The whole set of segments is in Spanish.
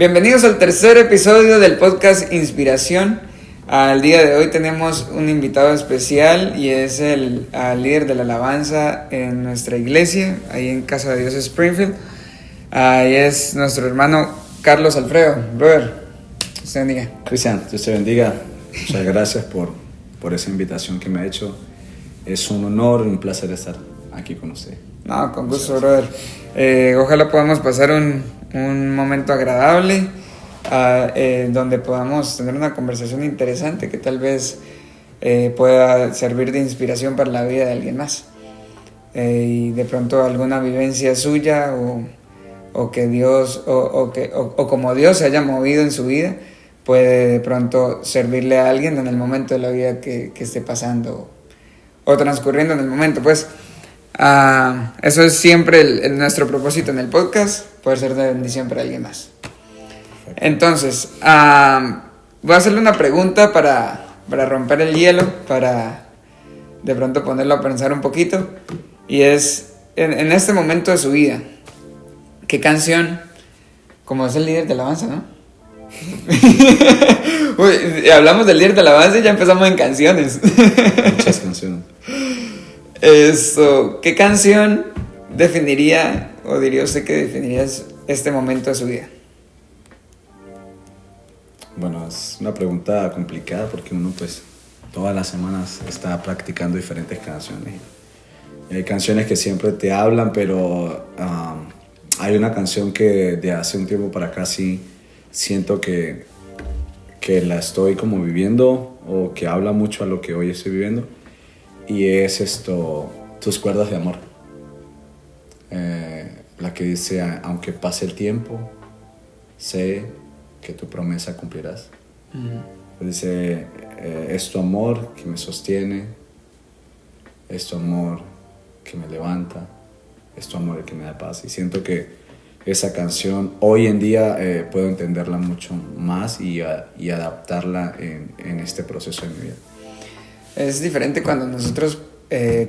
Bienvenidos al tercer episodio del podcast Inspiración. Al día de hoy tenemos un invitado especial y es el líder de la alabanza en nuestra iglesia, ahí en Casa de Dios Springfield. Ahí es nuestro hermano Carlos Alfredo. Brother, Dios te bendiga. Cristian, Dios te bendiga. Muchas gracias por esa invitación que me ha hecho. Es un honor y un placer estar aquí con usted. No, con gusto, brother. Ojalá podamos pasar un momento agradable donde podamos tener una conversación interesante que tal vez pueda servir de inspiración para la vida de alguien más. Y de pronto alguna vivencia suya o que Dios o como Dios se haya movido en su vida puede de pronto servirle a alguien en el momento de la vida que esté pasando o transcurriendo en el momento, pues. Eso es siempre nuestro propósito en el podcast, poder ser de bendición para alguien más. Entonces, voy a hacerle una pregunta para romper el hielo, para de pronto ponerlo a pensar un poquito. Y es, en este momento de su vida, ¿qué canción, como es el líder de alabanza, ¿no? Uy, hablamos del líder de alabanza y ya empezamos en canciones. Muchas canciones. ¿Qué canción definiría, o diría usted que definiría este momento de su vida? Bueno, es una pregunta complicada porque uno pues todas las semanas está practicando diferentes canciones. Y hay canciones que siempre te hablan, pero hay una canción que de hace un tiempo para acá sí siento que la estoy como viviendo o que habla mucho a lo que hoy estoy viviendo. Y es Tus cuerdas de amor. La que dice, aunque pase el tiempo, sé que tu promesa cumplirás. Dice, es tu amor que me sostiene, es tu amor que me levanta, es tu amor el que me da paz. Y siento que esa canción hoy en día puedo entenderla mucho más y adaptarla en este proceso de mi vida. Es diferente cuando nosotros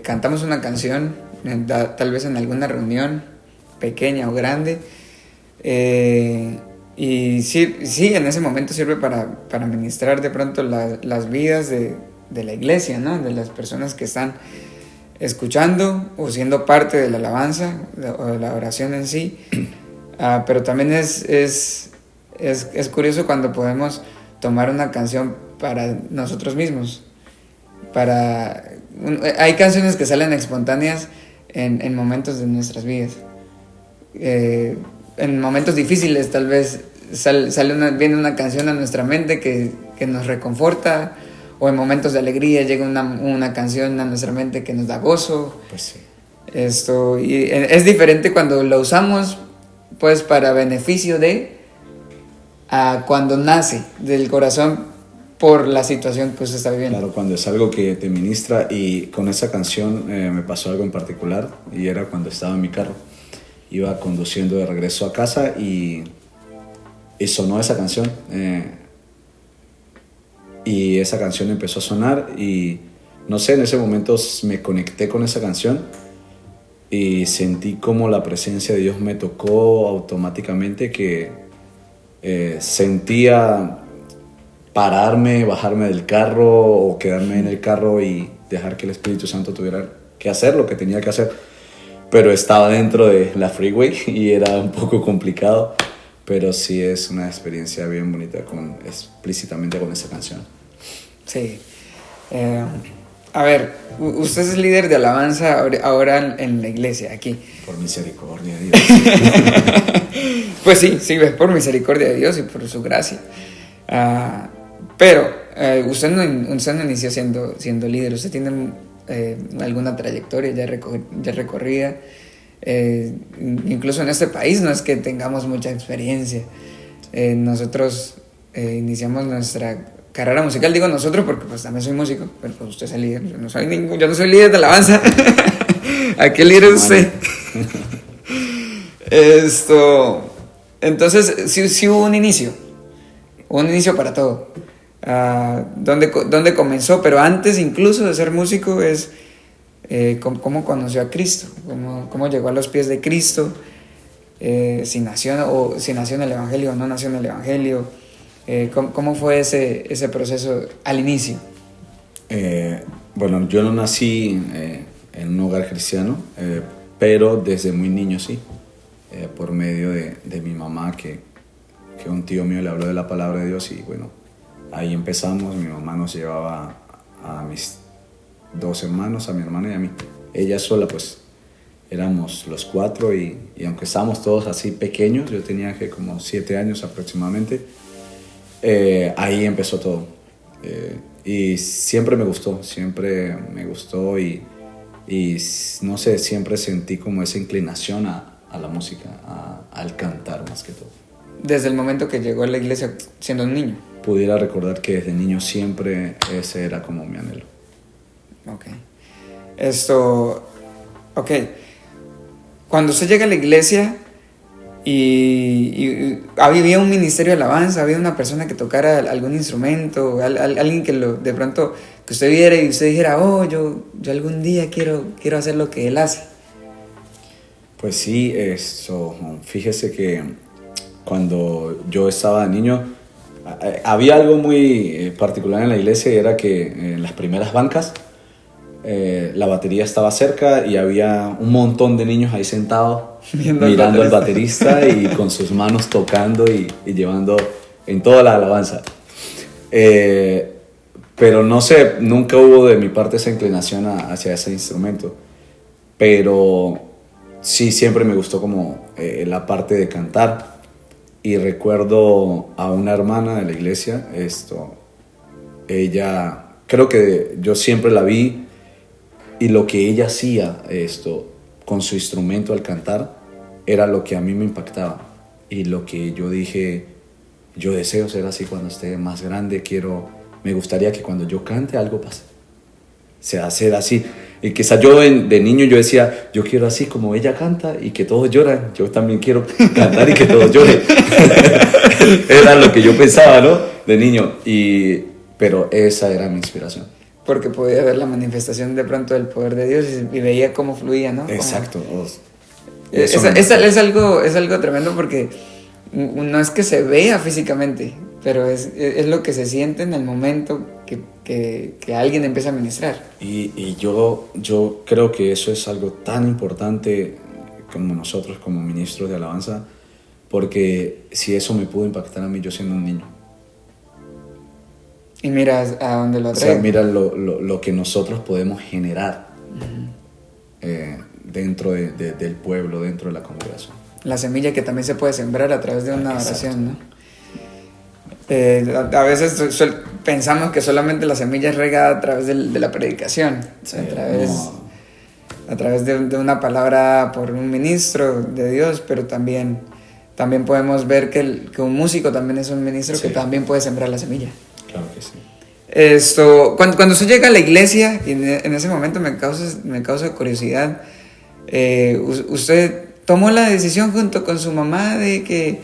cantamos una canción, tal vez en alguna reunión pequeña o grande, y sí, en ese momento sirve para ministrar de pronto las vidas de la iglesia, ¿no? De las personas que están escuchando o siendo parte de la alabanza o de la oración en sí. Pero también es curioso cuando podemos tomar una canción para nosotros mismos. Hay canciones que salen espontáneas en momentos de nuestras vidas. En momentos difíciles tal vez viene una canción a nuestra mente que nos reconforta, o en momentos de alegría llega una canción a nuestra mente que nos da gozo. Pues sí. Y es diferente cuando lo usamos pues para beneficio cuando nace del corazón por la situación que usted está viviendo. Claro, cuando es algo que te ministra. Y con esa canción me pasó algo en particular, y era cuando estaba en mi carro. Iba conduciendo de regreso a casa y sonó esa canción. Y esa canción empezó a sonar y no sé, en ese momento me conecté con esa canción y sentí como la presencia de Dios me tocó automáticamente, que sentía pararme, bajarme del carro o quedarme en el carro y dejar que el Espíritu Santo tuviera que hacer lo que tenía que hacer. Pero estaba dentro de la freeway y era un poco complicado, pero sí es una experiencia bien bonita explícitamente con esa canción. Sí. A ver, usted es líder de alabanza ahora en la iglesia, aquí. Por misericordia de Dios. Pues sí, es por misericordia de Dios y por su gracia. Pero usted no inició siendo líder. Usted tiene alguna trayectoria ya recorrida. Incluso en este país no es que tengamos mucha experiencia. Nosotros iniciamos nuestra carrera musical, digo nosotros porque pues también soy músico, pero pues usted es el líder. Yo no soy líder de alabanza. ¿A qué líder es usted? Entonces sí hubo un inicio para todo. ¿Dónde comenzó? Pero antes incluso de ser músico cómo conoció a Cristo, cómo llegó a los pies de Cristo, si nació en el Evangelio o no nació en el Evangelio. ¿Cómo fue ese proceso al inicio? Bueno, yo no nací en un hogar cristiano, pero desde muy niño sí, por medio de mi mamá, que un tío mío le habló de la palabra de Dios, y bueno, ahí empezamos. Mi mamá nos llevaba a mis 2 hermanos, a mi hermana y a mí. Ella sola, pues éramos los 4, y aunque estábamos todos así pequeños, yo tenía que como 7 años aproximadamente, ahí empezó todo. Y siempre me gustó y no sé, siempre sentí como esa inclinación a la música, al cantar más que todo. Desde el momento que llegó a la iglesia siendo un niño. Pudiera recordar que desde niño siempre ese era como mi anhelo. Ok. Ok. Cuando usted llega a la iglesia y había un ministerio de alabanza, había una persona que tocara algún instrumento, alguien que de pronto que usted viera y usted dijera, oh, yo algún día quiero hacer lo que él hace. Pues sí, fíjese que cuando yo estaba niño, había algo muy particular en la iglesia, y era que en las primeras bancas la batería estaba cerca y había un montón de niños ahí sentados mirando al baterista y con sus manos tocando y llevando en toda la alabanza. Pero no sé, nunca hubo de mi parte esa inclinación hacia ese instrumento, pero sí siempre me gustó como la parte de cantar. Y recuerdo a una hermana de la iglesia, ella, creo que yo siempre la vi, y lo que ella hacía con su instrumento al cantar era lo que a mí me impactaba, y lo que yo dije, yo deseo ser así cuando esté más grande. Me gustaría que cuando yo cante algo pase, sea ser así. Y quizás yo de niño yo decía, yo quiero así como ella canta y que todos lloran, yo también quiero cantar y que todos lloren. Era lo que yo pensaba, ¿no? De niño. Pero esa era mi inspiración. Porque podía ver la manifestación de pronto del poder de Dios y veía cómo fluía, ¿no? Exacto. Es algo tremendo, porque no es que se vea físicamente, pero es lo que se siente en el momento que alguien empieza a ministrar. Y yo creo que eso es algo tan importante como nosotros, como ministros de alabanza, porque si eso me pudo impactar a mí yo siendo un niño. Y mira a dónde lo atrae. O sea, mira lo que nosotros podemos generar dentro del pueblo, dentro de la congregación. La semilla que también se puede sembrar a través de una oración, ¿no? A veces pensamos que solamente la semilla es regada a través de la predicación, sí, a través de una palabra por un ministro de Dios, pero también podemos ver que un músico también es un ministro, sí, que también puede sembrar la semilla. Claro que sí. Cuando usted llega a la iglesia, y en ese momento me causa curiosidad, usted tomó la decisión junto con su mamá de que,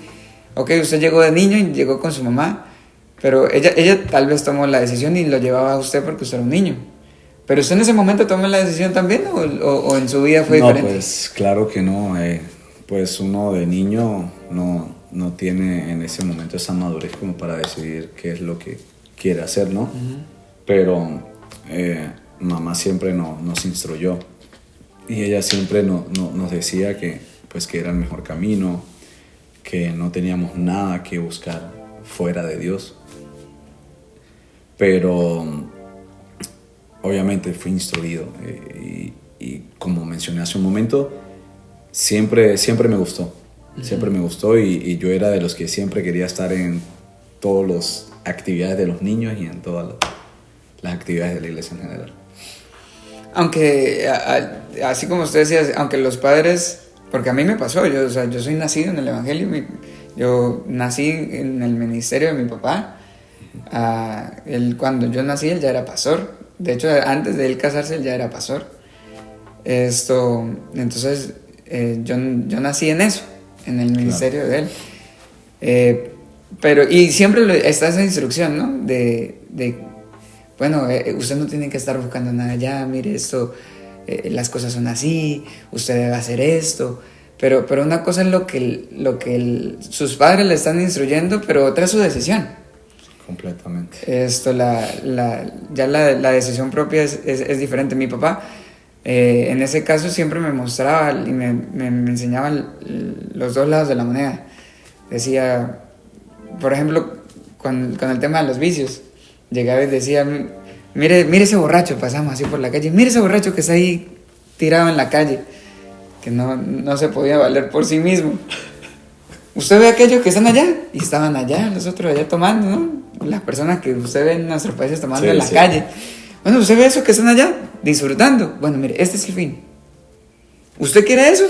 ok, usted llegó de niño y llegó con su mamá, pero ella tal vez tomó la decisión y lo llevaba a usted porque usted era un niño. ¿Pero usted en ese momento tomó la decisión también o en su vida fue diferente? No, pues claro que no. Pues uno de niño no tiene en ese momento esa madurez como para decidir qué es lo que quiere hacer, ¿no? Uh-huh. Pero mamá siempre nos instruyó, y ella siempre nos decía que era el mejor camino, que no teníamos nada que buscar fuera de Dios. Pero obviamente fui instruido, y como mencioné hace un momento, siempre me gustó. Uh-huh. Siempre me gustó, y yo era de los que siempre quería estar en todas las actividades de los niños y en todas las actividades de la iglesia en general. Aunque, así como usted decía, aunque los padres, porque a mí me pasó, yo soy nacido en el Evangelio, yo nací en el ministerio de mi papá. Cuando yo nací, él ya era pastor. De hecho, antes de él casarse, él ya era pastor. Entonces, yo nací en eso, en el ministerio, claro, de él. Pero, y siempre está esa instrucción, ¿no? Bueno, usted no tiene que estar buscando nada allá, mire esto, las cosas son así, usted debe hacer esto. pero una cosa es lo que sus padres le están instruyendo, pero otra es su decisión. Completamente. Ya la decisión propia es diferente. Mi papá, en ese caso, siempre me mostraba y me enseñaba los dos lados de la moneda. Decía, por ejemplo, con el tema de los vicios, llegaba y decía, mire ese borracho, pasamos así por la calle, mire ese borracho que está ahí tirado en la calle, que no se podía valer por sí mismo. Usted ve a aquellos que están allá, y estaban allá, los otros allá tomando, ¿no? Las personas que usted ve en nuestros países tomando en la calle. Bueno, usted ve esos que están allá, disfrutando. Bueno, mire, este es el fin. ¿Usted quiere eso?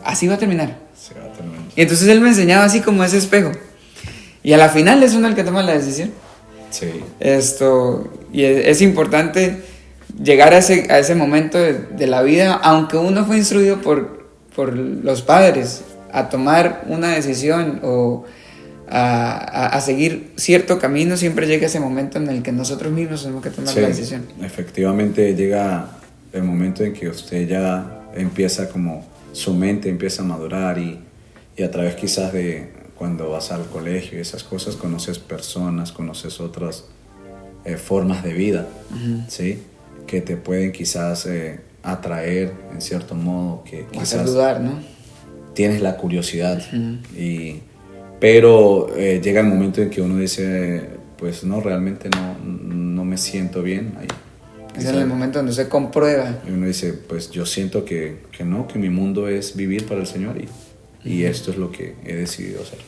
Así va a terminar. Se va a terminar. Y entonces él me enseñaba así como ese espejo. Y a la final es uno el que toma la decisión. Sí. Y es importante llegar a ese momento de la vida, aunque uno fue instruido por los padres a tomar una decisión o a seguir cierto camino, siempre llega ese momento en el que nosotros mismos tenemos que tomar la decisión. Efectivamente llega el momento en que usted ya empieza como su mente empieza a madurar y a través quizás de cuando vas al colegio y esas cosas conoces personas, conoces otras formas de vida, ¿sí? Que te pueden quizás atraer en cierto modo, que quizás hacer dudar, ¿no? Tienes la curiosidad, pero llega el momento en que uno dice, pues no, realmente no me siento bien ahí. Es en el momento donde se comprueba. Y uno dice, pues yo siento que no, que mi mundo es vivir para el Señor y esto es lo que he decidido hacer.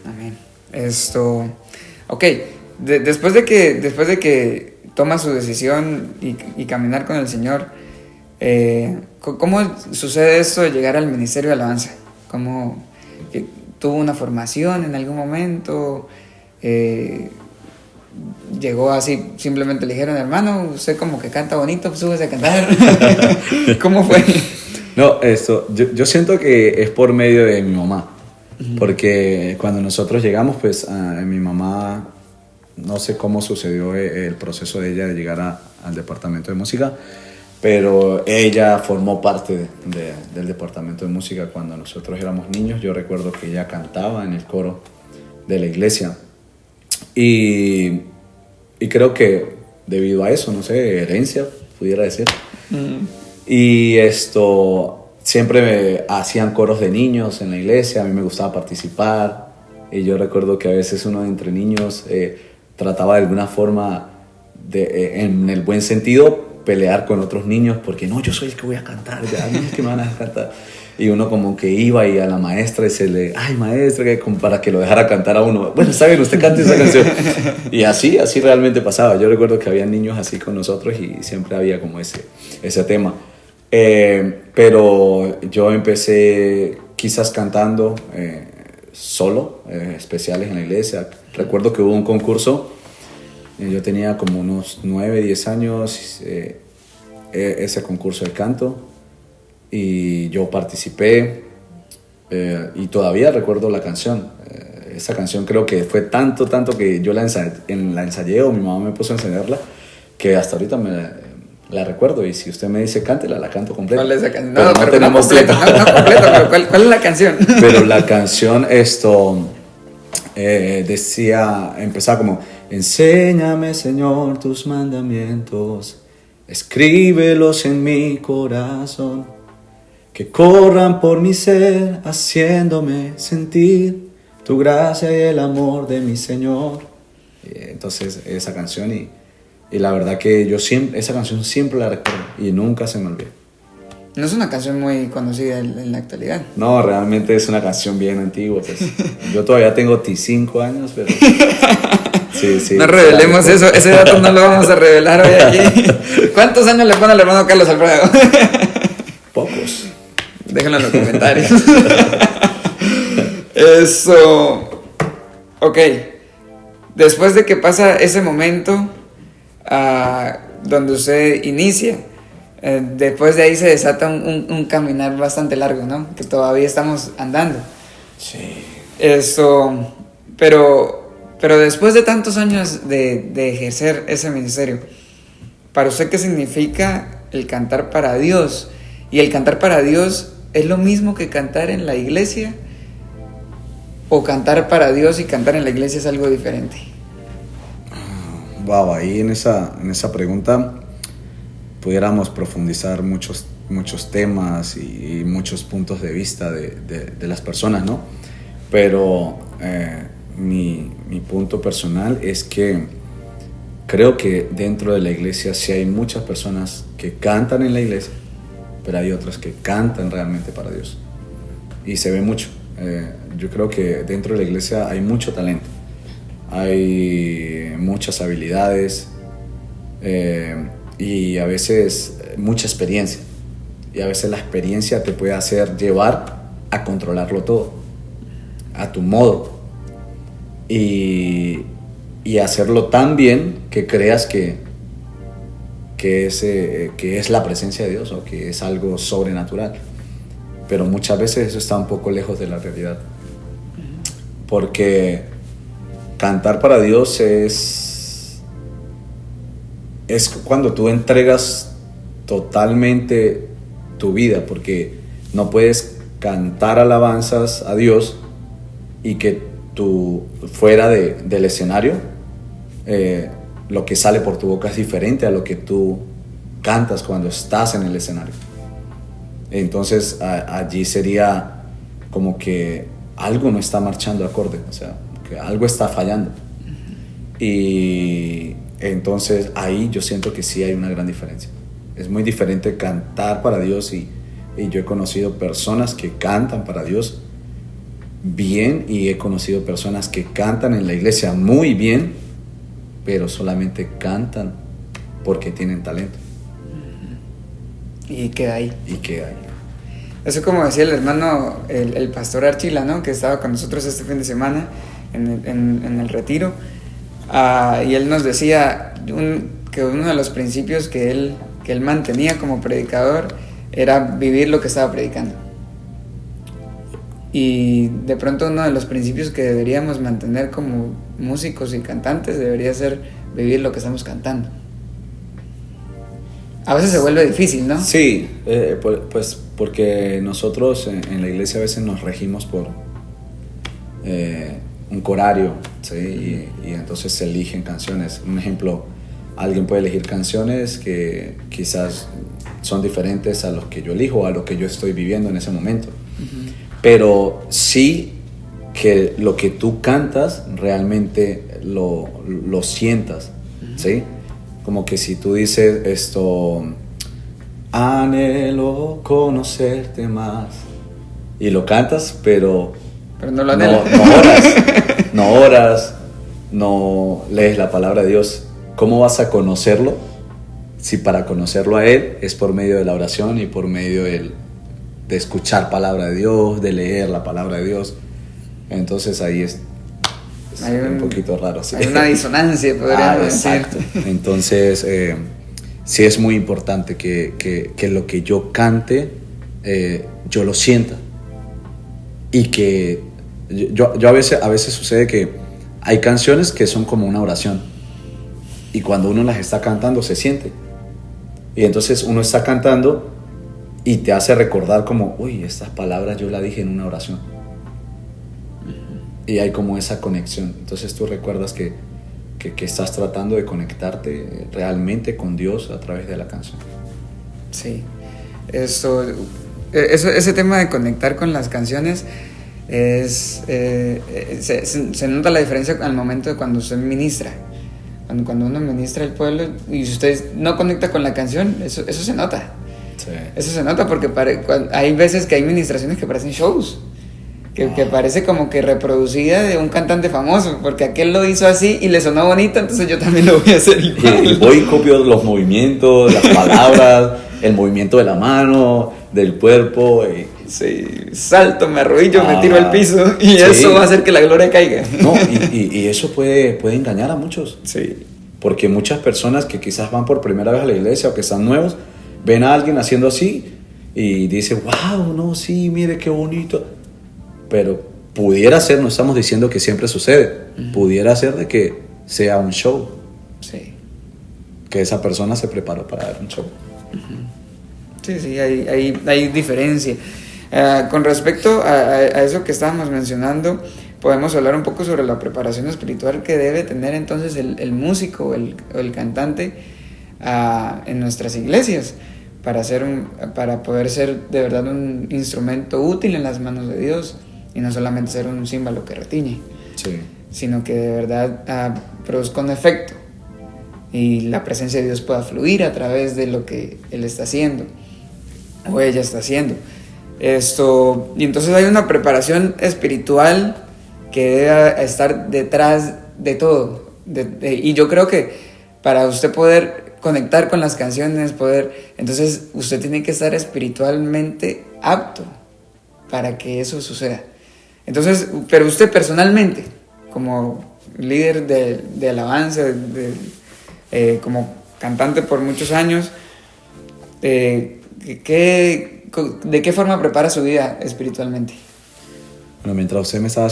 Amén. Ok, después de que toma su decisión y caminar con el Señor, ¿cómo sucede esto de llegar al ministerio de alabanza? ¿Cómo tuvo una formación en algún momento? Llegó así, simplemente le dijeron, hermano, usted como que canta bonito, súbese a cantar. ¿Cómo fue? No, yo siento que es por medio de mi mamá, porque cuando nosotros llegamos, pues mi mamá, no sé cómo sucedió el proceso de ella de llegar al departamento de música, pero ella formó parte del departamento de música cuando nosotros éramos niños. Yo recuerdo que ella cantaba en el coro de la iglesia y creo que debido a eso, no sé, herencia, pudiera decir. Y siempre me hacían coros de niños en la iglesia, a mí me gustaba participar y yo recuerdo que a veces uno entre niños trataba de alguna forma, en el buen sentido, pelear con otros niños porque no, yo soy el que voy a cantar, a mí es que me van a cantar. Y uno como que iba y a la maestra y ay maestra, para que lo dejara cantar a uno. Bueno, está bien, usted cante esa canción. Y así realmente pasaba. Yo recuerdo que había niños así con nosotros y siempre había como ese tema. Pero yo empecé quizás cantando solo, especiales en la iglesia. Recuerdo que hubo un concurso, yo tenía como unos 9, 10 años, ese concurso de canto. Y yo participé y todavía recuerdo la canción. Esa canción creo que fue tanto que yo la ensayé o mi mamá me puso a ensayarla que hasta ahorita la recuerdo. Y si usted me dice cántela, la canto completa. ¿Cuál es esa canción? No, pero tenemos completa, tiempo. no completa, pero ¿cuál es la canción? Pero la canción empezaba como: enséñame, Señor, tus mandamientos, escríbelos en mi corazón, que corran por mi ser, haciéndome sentir tu gracia y el amor de mi Señor. Entonces esa canción y la verdad que esa canción siempre la recuerdo y nunca se me olvida. No es una canción muy conocida en la actualidad. No, realmente es una canción bien antigua. Pues. Yo todavía tengo 5 años, pero... Sí, no revelemos eso, ese dato no lo vamos a revelar hoy aquí. ¿Cuántos años le pone al hermano Carlos Alfredo? Pocos. Déjenlo en los comentarios. Eso. Ok. Después de que pasa ese momento donde usted inicia, después de ahí se desata un caminar bastante largo, ¿no? Que todavía estamos andando. Sí. Eso. Pero después de tantos años de ejercer ese ministerio, ¿para usted qué significa el cantar para Dios? Y el cantar para Dios ¿es lo mismo que cantar en la iglesia? ¿O cantar para Dios y cantar en la iglesia es algo diferente? Wow, ahí en esa pregunta pudiéramos profundizar muchos temas y muchos puntos de vista de las personas, ¿no? Pero mi punto personal es que creo que dentro de la iglesia sí hay muchas personas que cantan en la iglesia, pero hay otras que cantan realmente para Dios. Y se ve mucho. Yo creo que dentro de la iglesia hay mucho talento, hay muchas habilidades y a veces mucha experiencia. Y a veces la experiencia te puede hacer llevar a controlarlo todo, a tu modo. Y hacerlo tan bien que creas que es la presencia de Dios o que es algo sobrenatural. Pero muchas veces eso está un poco lejos de la realidad. Porque cantar para Dios es cuando tú entregas totalmente tu vida, porque no puedes cantar alabanzas a Dios y que tú fuera del escenario lo que sale por tu boca es diferente a lo que tú cantas cuando estás en el escenario. Entonces allí sería como que algo no está marchando acorde, o sea, que algo está fallando. Y entonces ahí yo siento que sí hay una gran diferencia. Es muy diferente cantar para Dios y yo he conocido personas que cantan para Dios bien y he conocido personas que cantan en la iglesia muy bien, pero solamente cantan porque tienen talento. Y queda ahí. Eso como decía el hermano, el pastor Archila, ¿no? Que estaba con nosotros este fin de semana en el retiro. Y él nos decía que uno de los principios que él mantenía como predicador era vivir lo que estaba predicando. Y de pronto uno de los principios que deberíamos mantener como músicos y cantantes debería ser vivir lo que estamos cantando. A veces se vuelve difícil, ¿no? Sí, pues porque nosotros en la iglesia a veces nos regimos por un corario, ¿sí? Y entonces se eligen canciones. Un ejemplo, alguien puede elegir canciones que quizás son diferentes a los que yo elijo o a lo que yo estoy viviendo en ese momento. Uh-huh. Pero sí que lo que tú cantas realmente lo sientas, uh-huh. ¿Sí? Como que si tú dices esto, anhelo conocerte más, y lo cantas, pero no lo anhelas. No oras, no lees la palabra de Dios. ¿Cómo vas a conocerlo si para conocerlo a Él es por medio de la oración y por medio de escuchar palabra de Dios, de leer la palabra de Dios? Entonces ahí es un poquito raro, ¿sí? Hay una disonancia, podríamos decir. Exacto. Entonces, sí es muy importante que lo que yo cante, yo lo sienta. Y que yo a veces sucede que hay canciones que son como una oración. Y cuando uno las está cantando, se siente. Y entonces uno está cantando y te hace recordar como, uy, estas palabras yo las dije en una oración. Y hay como esa conexión. Entonces tú recuerdas que estás tratando de conectarte realmente con Dios a través de la canción. Sí, ese tema de conectar con las canciones se nota la diferencia al momento de cuando usted ministra. Cuando uno ministra al pueblo y si usted no conecta con la canción, eso se nota. Sí. Eso se nota porque hay veces que hay ministraciones que parecen shows. Que parece como que reproducida de un cantante famoso, porque aquel lo hizo así y le sonó bonito, entonces yo también lo voy a hacer igual. Y voy y copio los movimientos, las palabras, el movimiento de la mano, del cuerpo. Sí, salto, me arrodillo, me tiro al piso y sí. Eso va a hacer que la gloria caiga. No, y eso puede engañar a muchos. Sí. Porque muchas personas que quizás van por primera vez a la iglesia o que están nuevos, ven a alguien haciendo así y dicen, wow, no, sí, mire qué bonito. Pero pudiera ser, no estamos diciendo que siempre sucede, uh-huh. Pudiera ser de que sea un show. Sí. Que esa persona se preparó para dar un show. Uh-huh. Sí, hay diferencia. Con respecto a eso que estábamos mencionando, podemos hablar un poco sobre la preparación espiritual que debe tener entonces el músico o el cantante en nuestras iglesias para poder ser de verdad un instrumento útil en las manos de Dios y no solamente ser un címbalo que retiñe, Sí. sino que de verdad produzca un efecto y la presencia de Dios pueda fluir a través de lo que Él está haciendo o ella está haciendo. Y entonces hay una preparación espiritual que debe estar detrás de todo. Y yo creo que para usted poder conectar con las canciones, entonces usted tiene que estar espiritualmente apto para que eso suceda. Entonces, pero usted personalmente, como líder de alabanza, como cantante por muchos años, ¿de qué forma prepara su vida espiritualmente? Bueno, mientras usted me estaba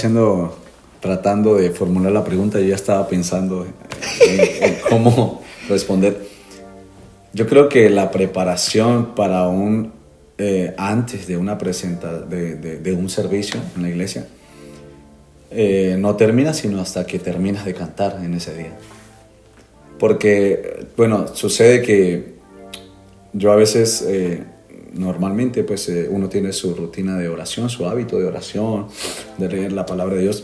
tratando de formular la pregunta, yo ya estaba pensando en cómo responder. Yo creo que la preparación para antes de una de un servicio en la iglesia no termina sino hasta que terminas de cantar en ese día. Porque, bueno, sucede que yo a veces, normalmente, pues uno tiene su rutina de oración, su hábito de oración, de leer la palabra de Dios,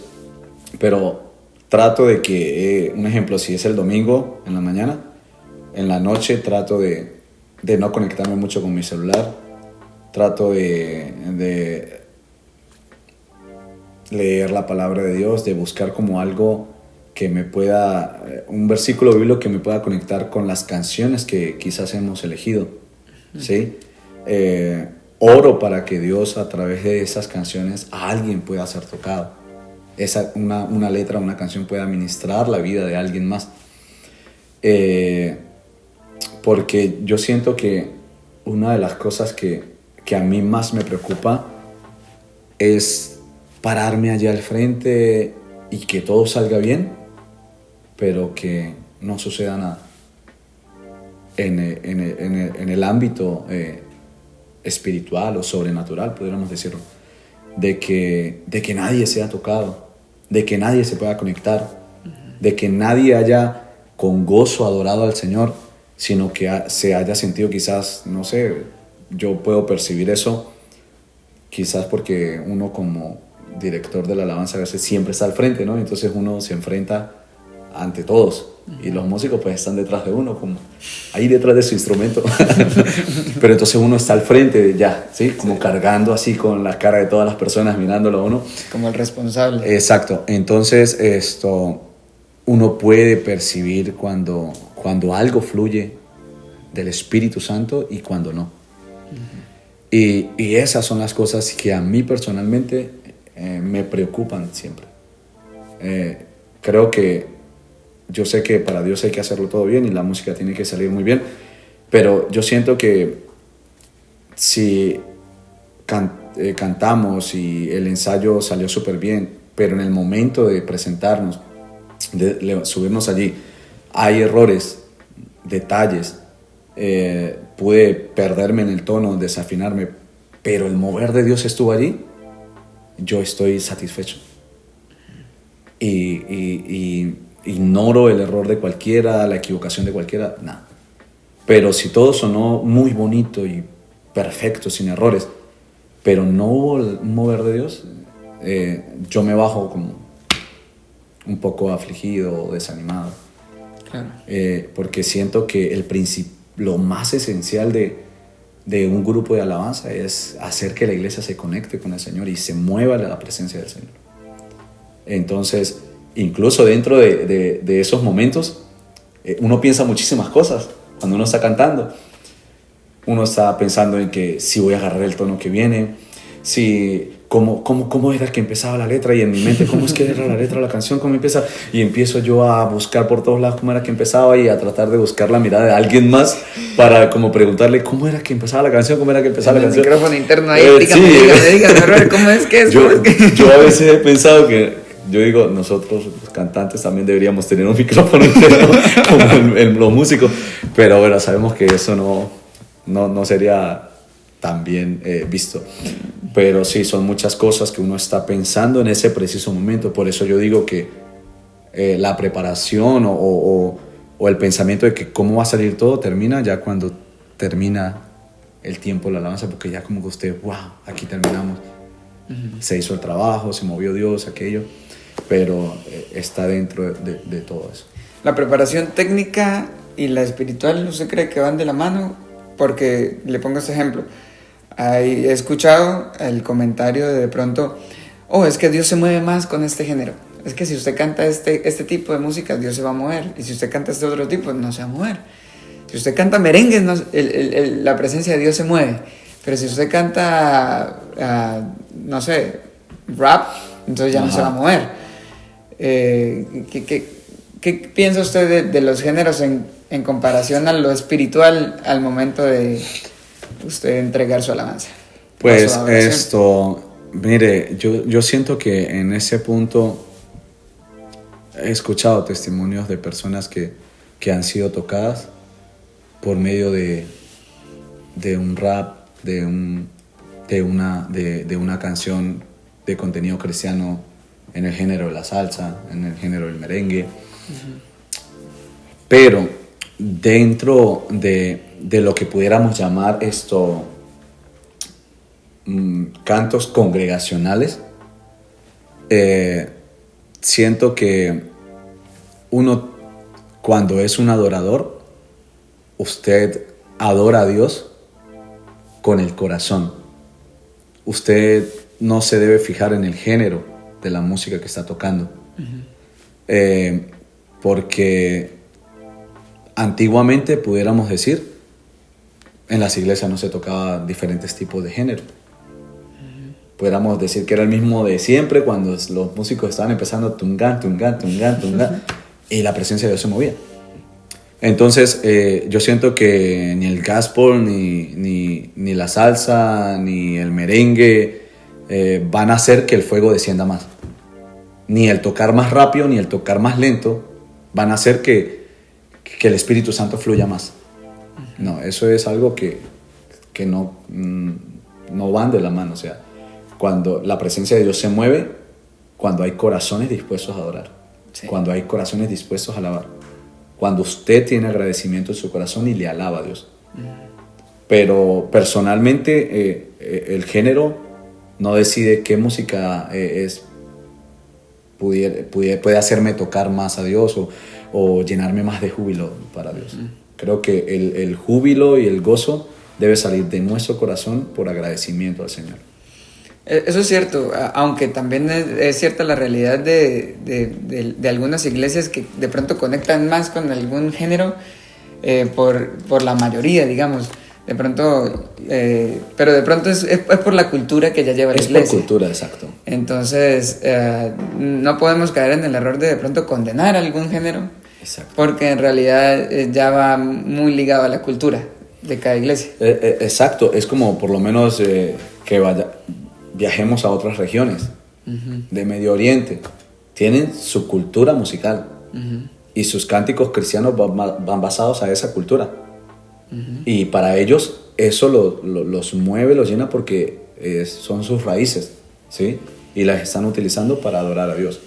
pero trato de que, un ejemplo, si es el domingo en la mañana, en la noche trato de no conectarme mucho con mi celular, trato de leer la palabra de Dios, de buscar como algo que me pueda, un versículo bíblico que me pueda conectar con las canciones que quizás hemos elegido, ¿sí? Oro para que Dios a través de esas canciones a alguien pueda ser tocado. Una letra, una canción pueda ministrar la vida de alguien más. Porque yo siento que una de las cosas que a mí más me preocupa es pararme allá al frente y que todo salga bien, pero que no suceda nada en el ámbito espiritual o sobrenatural, podríamos decirlo, de que nadie sea tocado, de que nadie se pueda conectar, de que nadie haya con gozo adorado al Señor, sino que se haya sentido quizás, no sé, yo puedo percibir eso quizás porque uno como director de la alabanza a veces siempre está al frente, ¿no? Entonces uno se enfrenta ante todos y los músicos pues están detrás de uno, como ahí detrás de su instrumento. Pero entonces uno está al frente ya, ¿sí? Como sí, cargando así con la cara de todas las personas mirándolo a uno. Como el responsable. Exacto. Entonces uno puede percibir cuando algo fluye del Espíritu Santo y cuando no. Y esas son las cosas que a mí personalmente me preocupan siempre. Creo que yo sé que para Dios hay que hacerlo todo bien y la música tiene que salir muy bien, pero yo siento que si cantamos y el ensayo salió súper bien, pero en el momento de presentarnos, de subirnos allí, hay errores, detalles, pude perderme en el tono, desafinarme, pero el mover de Dios estuvo allí, yo estoy satisfecho. Y ignoro el error de cualquiera, la equivocación de cualquiera, nada. Pero si todo sonó muy bonito y perfecto, sin errores, pero no hubo un mover de Dios, yo me bajo como un poco afligido, desanimado. Claro. Porque siento que lo más esencial de un grupo de alabanza es hacer que la iglesia se conecte con el Señor y se mueva la presencia del Señor. Entonces, incluso dentro de esos momentos, uno piensa muchísimas cosas. Cuando uno está cantando, uno está pensando en que si voy a agarrar el tono que viene, cómo era que empezaba la letra, y en mi mente, cómo es que era la letra de la canción, cómo empieza, y empiezo yo a buscar por todos lados cómo era que empezaba y a tratar de buscar la mirada de alguien más para como preguntarle cómo era que empezaba la canción, cómo era que empezaba la canción. El micrófono interno ahí, dígame, ¿cómo es que es? Yo a veces he pensado que, yo digo, nosotros los cantantes también deberíamos tener un micrófono interno como los músicos, pero bueno, sabemos que eso no sería tan bien visto. Pero sí, son muchas cosas que uno está pensando en ese preciso momento. Por eso yo digo que la preparación o el pensamiento de que cómo va a salir todo termina ya cuando termina el tiempo de la alabanza, porque ya como que usted, wow, aquí terminamos. Se hizo el trabajo, se movió Dios, aquello, pero está dentro de todo eso. La preparación técnica y la espiritual, ¿usted cree que van de la mano? Porque le pongo este ejemplo. He escuchado el comentario de pronto, es que Dios se mueve más con este género. Es que si usted canta este tipo de música, Dios se va a mover. Y si usted canta este otro tipo, no se va a mover. Si usted canta merengue, la presencia de Dios se mueve. Pero si usted canta, no sé, rap, entonces ya no se va a mover. ¿Qué piensa usted de los géneros en comparación a lo espiritual al momento de usted entregar su alabanza? Pues mire, yo siento que en ese punto he escuchado testimonios de personas que han sido tocadas por medio de un rap, de una canción de contenido cristiano en el género de la salsa, en el género del merengue. Pero dentro de lo que pudiéramos llamar cantos congregacionales, siento que uno, cuando es un adorador, usted adora a Dios con el corazón. Usted no se debe fijar en el género de la música que está tocando. Porque antiguamente, pudiéramos decir, en las iglesias no se tocaba diferentes tipos de género. Pudiéramos decir que era el mismo de siempre, cuando los músicos estaban empezando tungan, y la presencia de Dios se movía. Entonces, yo siento que ni el gospel, ni la salsa, ni el merengue van a hacer que el fuego descienda más. Ni el tocar más rápido, ni el tocar más lento van a hacer que el Espíritu Santo fluya más. No, eso es algo que no van de la mano. O sea, cuando la presencia de Dios se mueve, cuando hay corazones dispuestos a adorar, cuando hay corazones dispuestos a alabar, cuando usted tiene agradecimiento en su corazón y le alaba a Dios. Pero personalmente el género no decide qué música puede hacerme tocar más a Dios o llenarme más de júbilo para Dios. Creo que el júbilo y el gozo debe salir de nuestro corazón por agradecimiento al Señor. Eso es cierto, aunque también es cierta la realidad de algunas iglesias que de pronto conectan más con algún género por la mayoría, digamos. De pronto, pero de pronto es por la cultura que ya lleva la iglesia. Es por cultura, exacto. Entonces, no podemos caer en el error de pronto condenar algún género, exacto, porque en realidad ya va muy ligado a la cultura de cada iglesia. Exacto, es como por lo menos que viajemos a otras regiones de Medio Oriente. Tienen su cultura musical y sus cánticos cristianos van basados a esa cultura. Y para ellos eso los mueve, los llena porque son sus raíces, ¿sí? Y las están utilizando para adorar a Dios.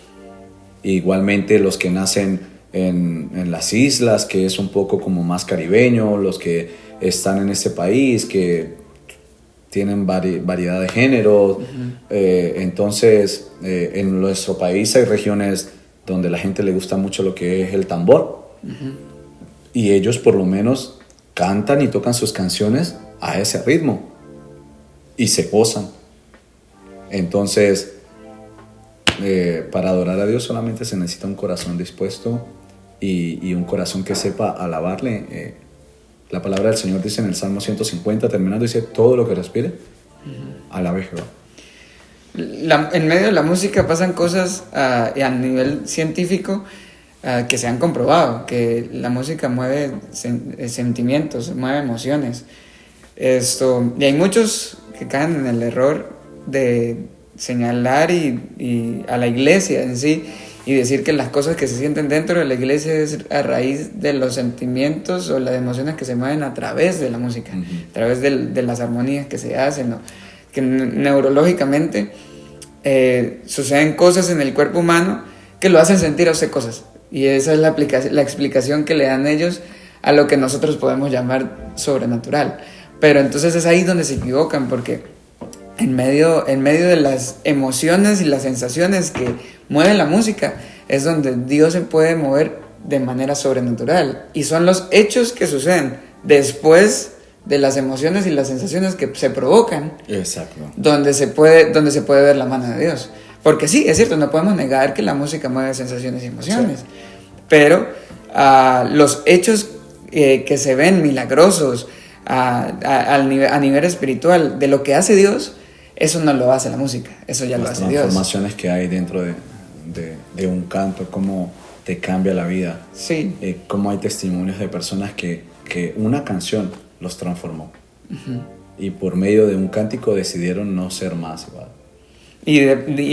Igualmente los que nacen en las islas, que es un poco como más caribeño, los que están en este país, que tienen variedad de géneros. Entonces en nuestro país hay regiones donde la gente le gusta mucho lo que es el tambor. Y ellos por lo menos cantan y tocan sus canciones a ese ritmo y se gozan. Entonces, para adorar a Dios solamente se necesita un corazón dispuesto y un corazón que sepa alabarle. La palabra del Señor dice en el Salmo 150, terminando, dice: todo lo que respire, alabe a Jehová. En medio de la música pasan cosas a nivel científico que se han comprobado, que la música mueve sentimientos, mueve emociones. Y hay muchos que caen en el error de señalar y a la iglesia en sí y decir que las cosas que se sienten dentro de la iglesia es a raíz de los sentimientos o las emociones que se mueven a través de la música, a través de las armonías que se hacen, ¿no? que neurológicamente suceden cosas en el cuerpo humano que lo hacen sentir a usted cosas. Y esa es la explicación que le dan ellos a lo que nosotros podemos llamar sobrenatural. Pero entonces es ahí donde se equivocan, porque en medio de las emociones y las sensaciones que mueven la música es donde Dios se puede mover de manera sobrenatural. Y son los hechos que suceden después de las emociones y las sensaciones que se provocan. Exacto. Donde se puede ver la mano de Dios. Porque sí, es cierto, no podemos negar que la música mueve sensaciones y emociones. Sí. Pero los hechos que se ven milagrosos a nivel espiritual de lo que hace Dios, eso no lo hace la música, eso ya lo hace Dios. Las transformaciones que hay dentro de un canto, cómo te cambia la vida. Sí. Cómo hay testimonios de personas que una canción los transformó. Uh-huh. Y por medio de un cántico decidieron no ser más igual. Y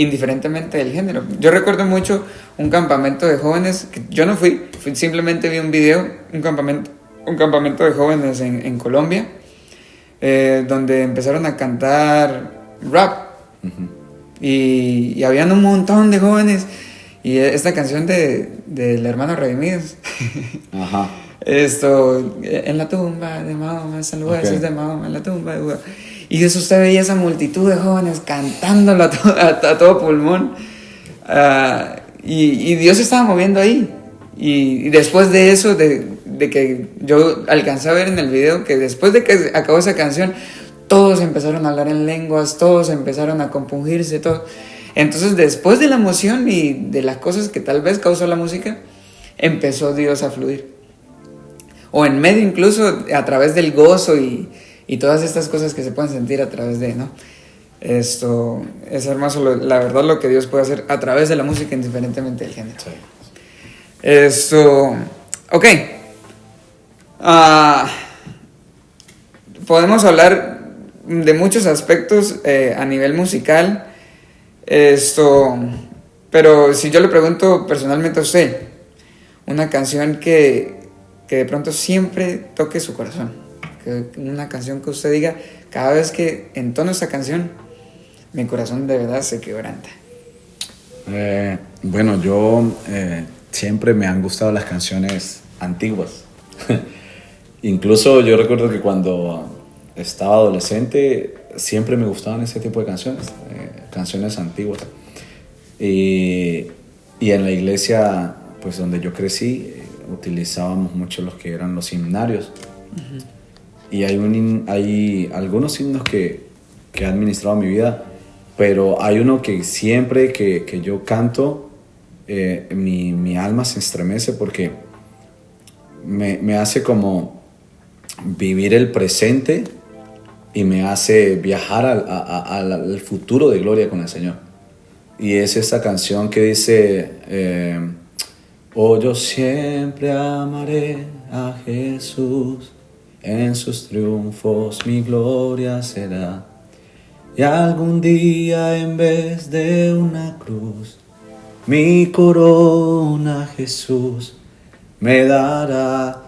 indiferentemente del género. Yo recuerdo mucho un campamento de jóvenes, que yo no fui, simplemente vi un video, un campamento de jóvenes en Colombia, donde empezaron a cantar rap. Uh-huh. Y habían un montón de jóvenes, y esta canción del hermano Redimidos. Ajá. En la tumba de Mahoma, San Luis de Mahoma, en la tumba de Buda. Y eso usted veía esa multitud de jóvenes cantándolo a todo pulmón. Y Dios se estaba moviendo ahí. Y después de eso, de que yo alcancé a ver en el video, que después de que acabó esa canción, todos empezaron a hablar en lenguas, todos empezaron a compungirse, todo. Entonces, después de la emoción y de las cosas que tal vez causó la música, empezó Dios a fluir. O en medio incluso, a través del gozo y todas estas cosas que se pueden sentir a través de, ¿no? Esto es hermoso, la verdad, lo que Dios puede hacer a través de la música, indiferentemente del género. Sí. Ok. Podemos hablar de muchos aspectos a nivel musical. Pero si yo le pregunto personalmente a usted, una canción que de pronto siempre toque su corazón, una canción que usted diga, cada vez que entono esa canción, mi corazón de verdad se quebranta. Bueno, yo siempre me han gustado las canciones antiguas. Incluso yo recuerdo que cuando estaba adolescente siempre me gustaban ese tipo de canciones, canciones antiguas. Y en la iglesia, pues donde yo crecí, utilizábamos mucho los que eran los himnarios. Uh-huh. Y hay algunos himnos que han administrado mi vida, pero hay uno que siempre que yo canto, mi alma se estremece porque me hace como vivir el presente y me hace viajar al futuro de gloria con el Señor. Y es esa canción que dice, oh, yo siempre amaré a Jesús, en sus triunfos mi gloria será. Y algún día en vez de una cruz, mi corona Jesús me dará.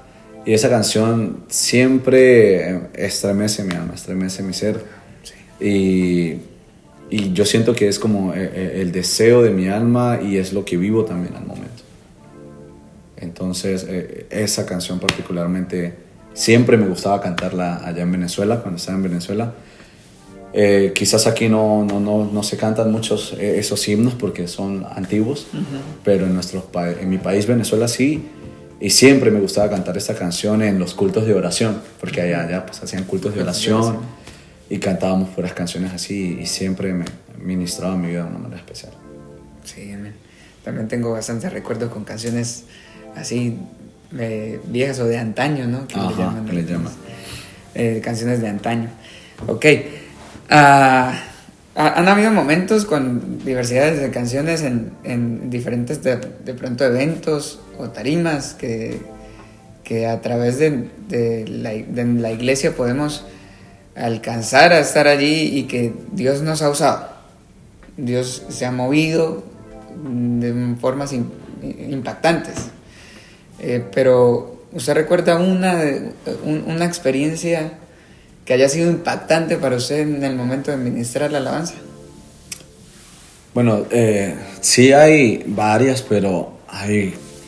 Y esa canción siempre estremece mi alma, estremece mi ser. Sí. Y yo siento que es como el deseo de mi alma y es lo que vivo también al momento. Entonces, esa canción particularmente siempre me gustaba cantarla allá en Venezuela, cuando estaba en Venezuela. Quizás aquí no se cantan muchos esos himnos porque son antiguos, uh-huh. Pero en mi país, Venezuela, sí. Y siempre me gustaba cantar esta canción en los cultos de oración, porque allá pues hacían cultos de oración y cantábamos puras canciones así y siempre me ministraba mi vida de una manera especial. Sí, amén. También tengo bastantes recuerdos con canciones así viejas o de antaño, ¿no? Que le llaman. Canciones de antaño. Ok. Han habido momentos con diversidades de canciones en diferentes de pronto eventos o tarimas que a través de la iglesia podemos alcanzar a estar allí y que Dios nos ha usado. Dios se ha movido de formas impactantes. Pero ¿usted recuerda una experiencia que haya sido impactante para usted en el momento de ministrar la alabanza. Bueno, sí hay varias, pero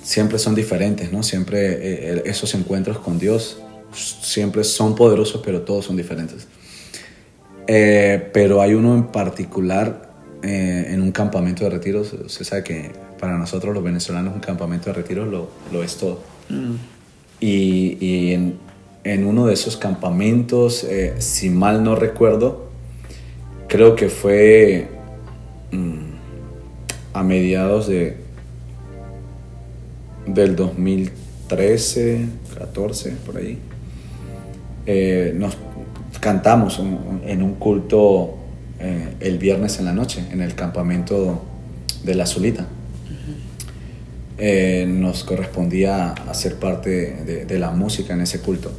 siempre son diferentes, ¿no? Siempre esos encuentros con Dios siempre son poderosos, pero todos son diferentes. Pero hay uno en particular en un campamento de retiros. Usted sabe que para nosotros los venezolanos un campamento de retiros lo es todo. Y en uno de esos campamentos, si mal no recuerdo, creo que fue a mediados del 2013, 14, por ahí. Nos cantamos en un culto el viernes en la noche en el campamento de La Zulita. Nos correspondía hacer parte de la música en ese culto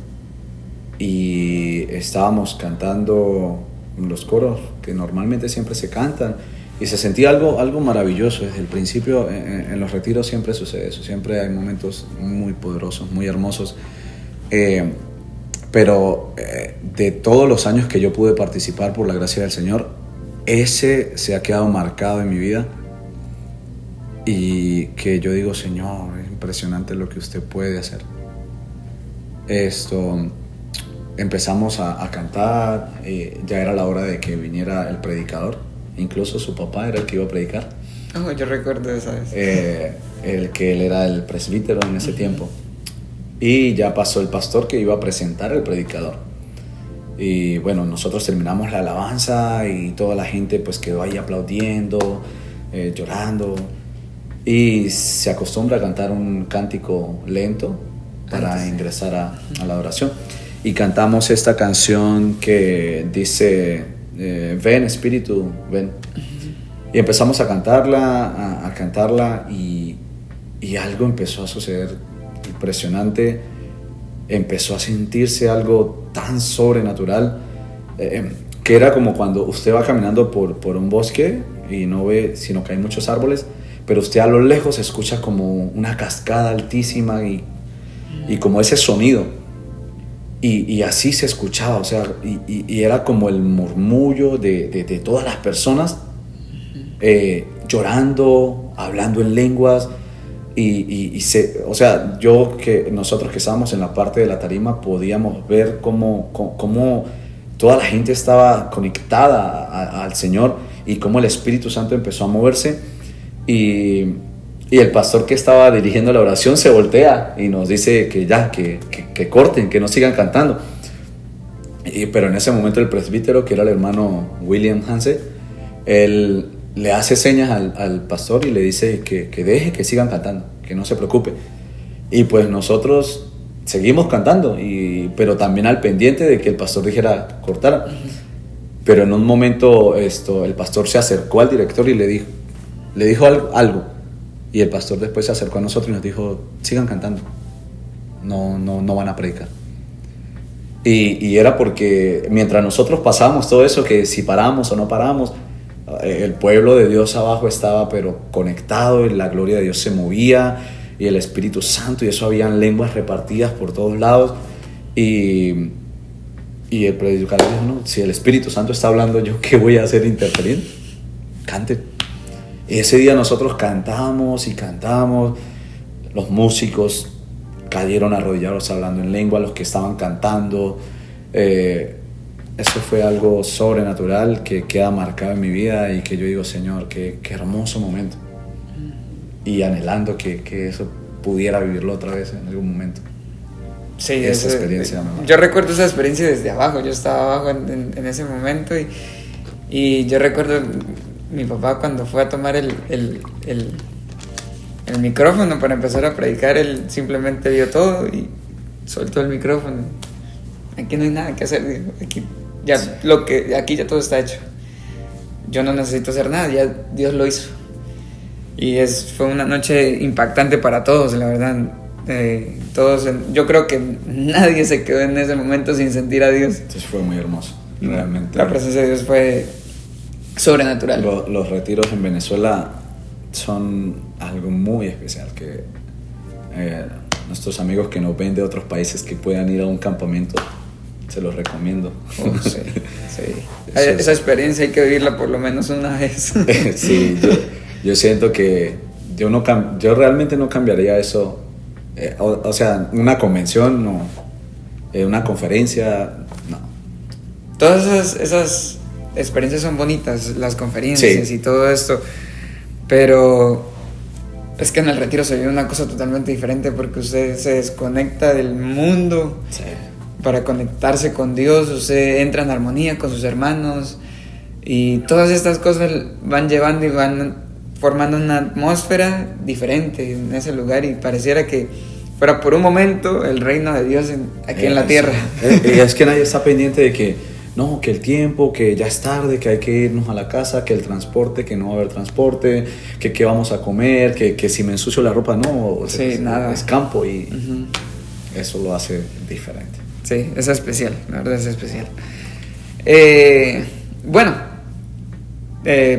y estábamos cantando los coros que normalmente siempre se cantan y se sentía algo maravilloso desde el principio. En los retiros siempre sucede eso, siempre hay momentos muy poderosos, muy hermosos. Pero de todos los años que yo pude participar por la gracia del Señor, ese se ha quedado marcado en mi vida y que yo digo, Señor, es impresionante lo que usted puede hacer. Empezamos a cantar, ya era la hora de que viniera el predicador, incluso su papá era el que iba a predicar. Oh, yo recuerdo esa vez. Él era el presbítero en ese tiempo. Y ya pasó el pastor que iba a presentar al predicador. Y bueno, nosotros terminamos la alabanza y toda la gente pues quedó ahí aplaudiendo, llorando. Y se acostumbra a cantar un cántico lento para ingresar a la adoración. Y cantamos esta canción que dice, ven Espíritu, ven. Y empezamos a cantarla y algo empezó a suceder impresionante. Empezó a sentirse algo tan sobrenatural que era como cuando usted va caminando por un bosque y no ve sino que hay muchos árboles, pero usted a lo lejos escucha como una cascada altísima y como ese sonido y así se escuchaba, o sea, y era como el murmullo de todas las personas llorando, hablando en lenguas. O sea, nosotros que estábamos en la parte de la tarima podíamos ver cómo toda la gente estaba conectada al Señor y cómo el Espíritu Santo empezó a moverse y el pastor que estaba dirigiendo la oración se voltea y nos dice que corten, que no sigan cantando. Pero en ese momento el presbítero, que era el hermano William Hansen, él le hace señas al pastor y le dice que deje, que sigan cantando, que no se preocupe. Y pues nosotros seguimos cantando, pero también al pendiente de que el pastor dijera cortar. Pero en un momento el pastor se acercó al director y le dijo algo. Y el pastor después se acercó a nosotros y nos dijo, sigan cantando, no van a predicar. Y era porque mientras nosotros pasábamos todo eso, que si paramos o no paramos, el pueblo de Dios abajo estaba pero conectado y la gloria de Dios se movía y el Espíritu Santo, y eso habían lenguas repartidas por todos lados y el predicador dijo, no, si el Espíritu Santo está hablando, ¿yo qué voy a hacer interfiriendo? Cante. Y ese día nosotros cantamos, los músicos cayeron arrodillados hablando en lengua, los que estaban cantando. Eso fue algo sobrenatural que queda marcado en mi vida y que yo digo, Señor, qué hermoso momento. Y anhelando que eso pudiera vivirlo otra vez en algún momento. Sí, esa experiencia. Yo recuerdo esa experiencia desde abajo. Yo estaba abajo en ese momento y yo recuerdo mi papá cuando fue a tomar el micrófono para empezar a predicar. Él simplemente vio todo y soltó el micrófono. Aquí no hay nada que hacer, dijo. Aquí ya todo está hecho. Yo no necesito hacer nada, ya Dios lo hizo. Y fue una noche impactante para todos, la verdad. Yo creo que nadie se quedó en ese momento sin sentir a Dios. Entonces fue muy hermoso, realmente. La presencia de Dios fue sobrenatural. Los retiros en Venezuela son algo muy especial, que nuestros amigos que nos ven de otros países que puedan ir a un campamento se los recomiendo. Sí, sí. Esa experiencia hay que vivirla por lo menos una vez. Sí, yo siento que yo realmente no cambiaría eso. O sea, una convención, no. Una conferencia, no. Todas esas experiencias son bonitas, las conferencias y todo esto, pero es que en el retiro se vive una cosa totalmente diferente porque usted se desconecta del mundo para conectarse con Dios, usted entra en armonía con sus hermanos y todas estas cosas van llevando y van formando una atmósfera diferente en ese lugar y pareciera que fuera por un momento el reino de Dios aquí en la tierra. Es que nadie está pendiente de que no, que el tiempo, que ya es tarde, que hay que irnos a la casa, que el transporte, que no va a haber transporte, que qué vamos a comer, que si me ensucio la ropa, no, nada. Es campo y eso lo hace diferente. Sí, es especial, la verdad es especial. Bueno,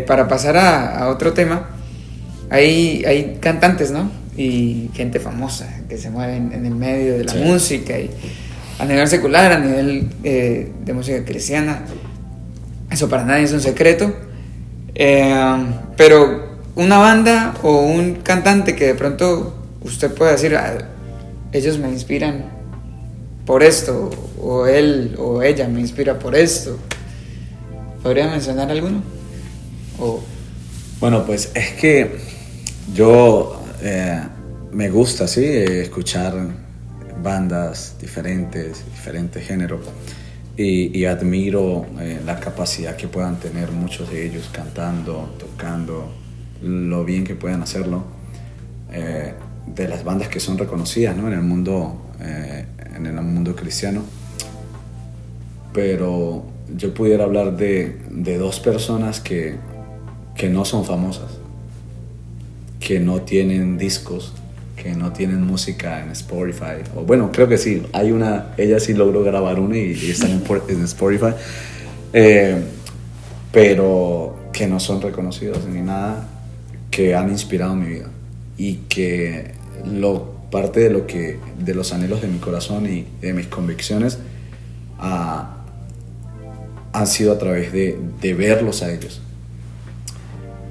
para pasar a otro tema, hay cantantes, ¿no? Y gente famosa que se mueve en el medio de la música y a nivel secular, a nivel de música cristiana, eso para nadie es un secreto, pero una banda o un cantante que de pronto usted puede decir, ellos me inspiran por esto, o él o ella me inspira por esto, ¿podría mencionar alguno? Bueno, pues es que yo me gusta, sí, escuchar bandas diferentes géneros y admiro la capacidad que puedan tener muchos de ellos cantando, tocando, lo bien que puedan hacerlo, de las bandas que son reconocidas, ¿no? en el mundo cristiano. Pero yo pudiera hablar de dos personas que no son famosas, que no tienen discos, que no tienen música en Spotify, o bueno, creo que sí, hay una, ella sí logró grabar una y está en Spotify, pero que no son reconocidos ni nada, que han inspirado mi vida y que parte de los anhelos de mi corazón y de mis convicciones han sido a través de verlos a ellos.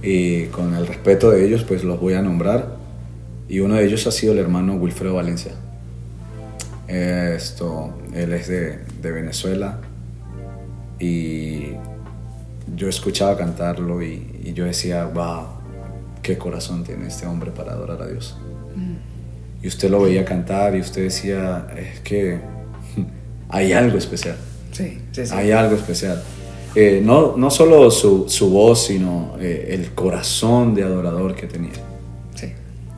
Y con el respeto de ellos, pues los voy a nombrar. Y uno de ellos ha sido el hermano Wilfredo Valencia. Él es de Venezuela. Y yo escuchaba cantarlo y yo decía, wow, qué corazón tiene este hombre para adorar a Dios. Y usted lo veía cantar y usted decía, es que hay algo especial. Sí. Hay algo especial. No solo su voz, sino el corazón de adorador que tenía. Sí.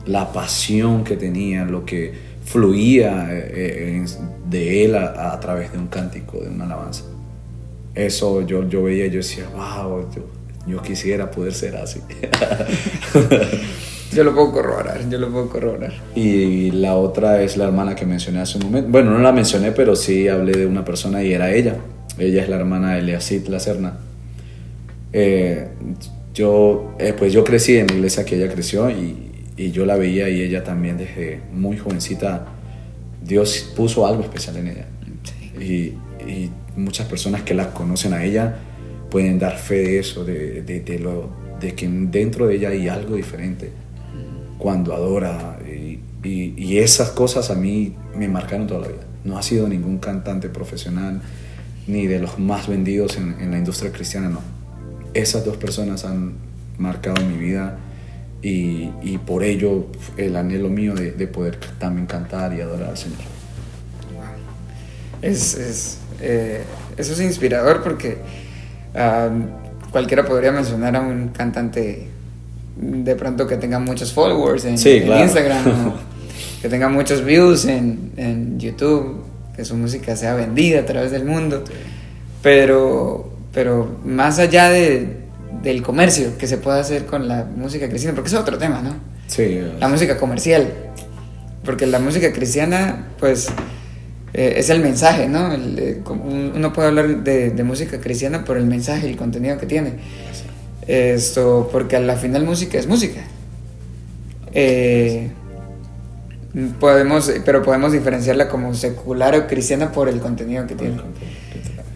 La pasión que tenía, lo que fluía de él a través de un cántico, de una alabanza. Eso yo veía y yo decía, wow, yo quisiera poder ser así. Yo lo puedo corroborar. Y la otra es la hermana que mencioné hace un momento. Bueno, no la mencioné, pero sí hablé de una persona y era ella. Ella es la hermana de Eliasit Lacerna. Yo crecí en la iglesia que ella creció y yo la veía y ella también desde muy jovencita, Dios puso algo especial en ella. Sí. Y muchas personas que la conocen a ella pueden dar fe de eso, de que dentro de ella hay algo diferente cuando adora. Y esas cosas a mí me marcaron toda la vida. No ha sido ningún cantante profesional ni de los más vendidos en la industria cristiana, no. Esas dos personas han marcado mi vida y por ello el anhelo mío de poder también cantar y adorar al Señor. Eso es inspirador porque cualquiera podría mencionar a un cantante de pronto que tenga muchos followers en Instagram, o que tenga muchos views en YouTube, que su música sea vendida a través del mundo, pero más allá del comercio que se puede hacer con la música cristiana, porque es otro tema, ¿no? Sí. La música comercial, porque la música cristiana, pues, es el mensaje, ¿no? Uno puede hablar de música cristiana por el mensaje, el contenido que tiene. Porque a la final música es música. pero podemos diferenciarla como secular o cristiana por el contenido que tiene.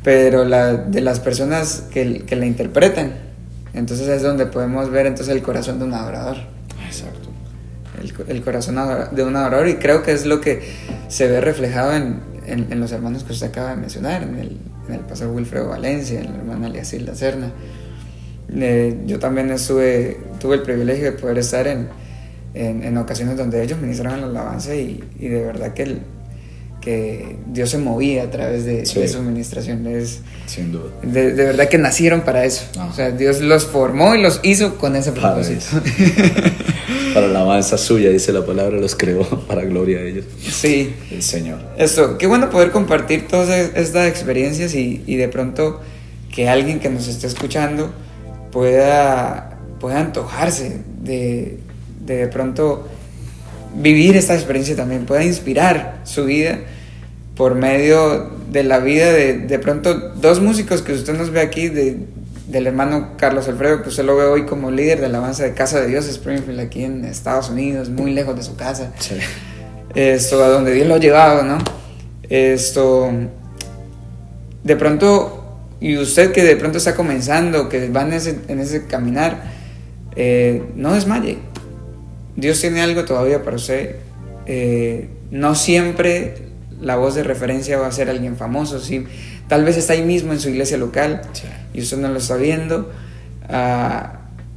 Pero de las personas que la interpretan, entonces es donde podemos ver entonces el corazón de un adorador. Exacto. El corazón de un adorador, y creo que es lo que se ve reflejado en los hermanos que usted acaba de mencionar, en el pastor Wilfredo Valencia, en la hermana Eliasilda Serna. Yo también tuve el privilegio de poder estar en ocasiones donde ellos ministraban la alabanza y de verdad que Dios se movía a través de su ministración. Sin duda. De verdad que nacieron para eso. O sea, Dios los formó y los hizo con ese propósito. Para la alabanza suya, dice la palabra, los creó para gloria de ellos. Sí. El Señor. Eso, qué bueno poder compartir todas estas experiencias y de pronto que alguien que nos esté escuchando pueda antojarse de pronto vivir esta experiencia también, pueda inspirar su vida por medio de la vida de pronto dos músicos que usted nos ve aquí, del hermano Carlos Alfredo, que usted lo ve hoy como líder de alabanza de Casa de Dios Springfield aquí en Estados Unidos, muy lejos de su casa. Sí. A donde Dios lo ha llevado, ¿no? De pronto, y usted que de pronto está comenzando, que va en ese caminar, no desmaye. Dios tiene algo todavía para usted. No siempre la voz de referencia va a ser alguien famoso, ¿sí? Tal vez está ahí mismo en su iglesia local, sí, y usted no lo está viendo,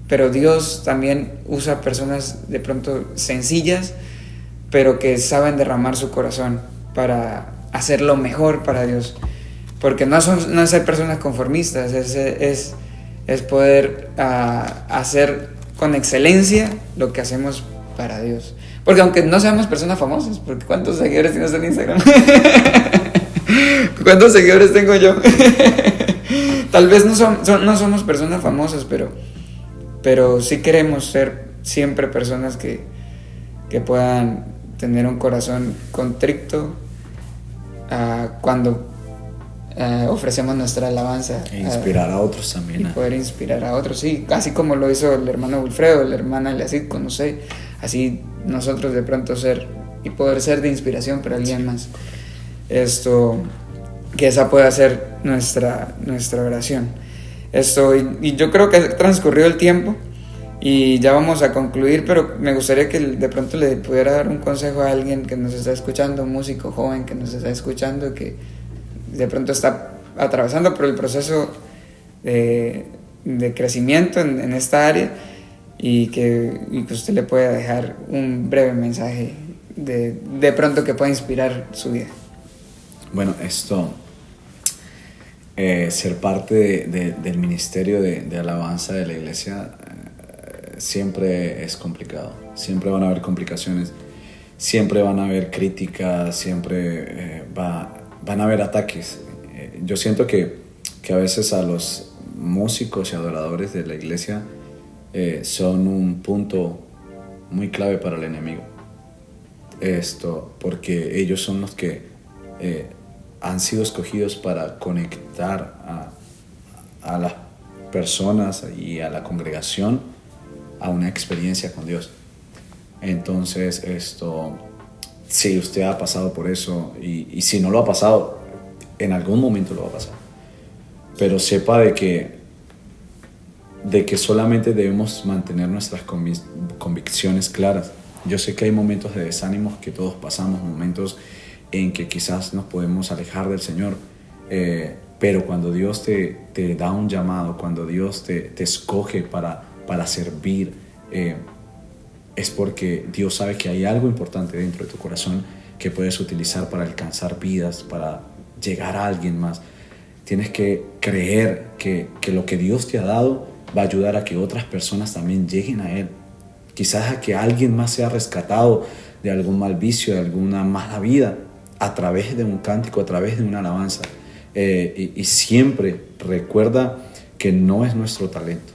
pero Dios también usa personas de pronto sencillas, pero que saben derramar su corazón para hacer lo mejor para Dios, porque no es ser personas conformistas, es poder hacer con excelencia lo que hacemos para Dios. Porque aunque no seamos personas famosas, porque ¿cuántos seguidores tienes en Instagram? ¿Cuántos seguidores tengo yo? Tal vez no somos personas famosas, pero sí queremos ser siempre personas que puedan tener un corazón contrito cuando ofrecemos nuestra alabanza. E inspirar a otros también. Y poder inspirar a otros, sí, así como lo hizo el hermano Wilfredo, la hermana Eliasid con usted, así nosotros de pronto poder ser de inspiración para alguien más. Que esa pueda ser nuestra oración. Y yo creo que ha transcurrido el tiempo y ya vamos a concluir, pero me gustaría que de pronto le pudiera dar un consejo a alguien que nos está escuchando, un músico joven que nos está escuchando, que de pronto está atravesando por el proceso de crecimiento en esta área y que usted le pueda dejar un breve mensaje de pronto que pueda inspirar su vida. Bueno, ser parte del ministerio de alabanza de la iglesia siempre es complicado. Siempre van a haber complicaciones, siempre van a haber críticas, siempre van a haber ataques. Yo siento que a veces a los músicos y adoradores de la iglesia son un punto muy clave para el enemigo. Porque ellos son los que han sido escogidos para conectar a las personas y a la congregación a una experiencia con Dios. Entonces, si usted ha pasado por eso y si no lo ha pasado, en algún momento lo va a pasar. Pero sepa de que solamente debemos mantener nuestras convicciones claras. Yo sé que hay momentos de desánimo que todos pasamos, momentos en que quizás nos podemos alejar del Señor, pero cuando Dios te da un llamado, cuando Dios te escoge para servir, es porque Dios sabe que hay algo importante dentro de tu corazón que puedes utilizar para alcanzar vidas, para llegar a alguien más. Tienes que creer que lo que Dios te ha dado va a ayudar a que otras personas también lleguen a Él. Quizás a que alguien más sea rescatado de algún mal vicio, de alguna mala vida, a través de un cántico, a través de una alabanza. Y siempre recuerda que no es nuestro talento,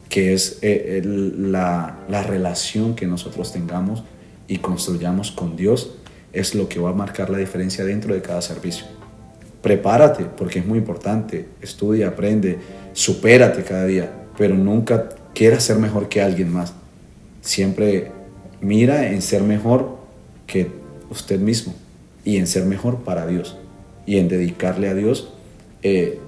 que es la relación que nosotros tengamos y construyamos con Dios, es lo que va a marcar la diferencia dentro de cada servicio. Prepárate, porque es muy importante. Estudia, aprende, supérate cada día, pero nunca quieras ser mejor que alguien más. Siempre mira en ser mejor que usted mismo, y en ser mejor para Dios, y en dedicarle a Dios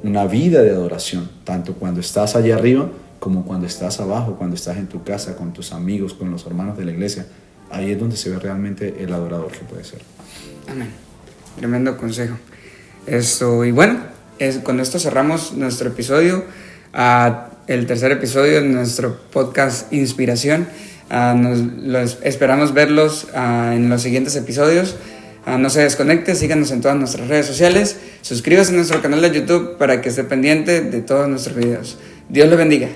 una vida de adoración, tanto cuando estás allá arriba como cuando estás abajo, cuando estás en tu casa, con tus amigos, con los hermanos de la iglesia. Ahí es donde se ve realmente el adorador que puede ser. Amén. Tremendo consejo. Y bueno, con esto cerramos nuestro episodio, el tercer episodio de nuestro podcast Inspiración. Esperamos verlos en los siguientes episodios. No se desconecte, síganos en todas nuestras redes sociales, suscríbase a nuestro canal de YouTube para que esté pendiente de todos nuestros videos. Dios le bendiga.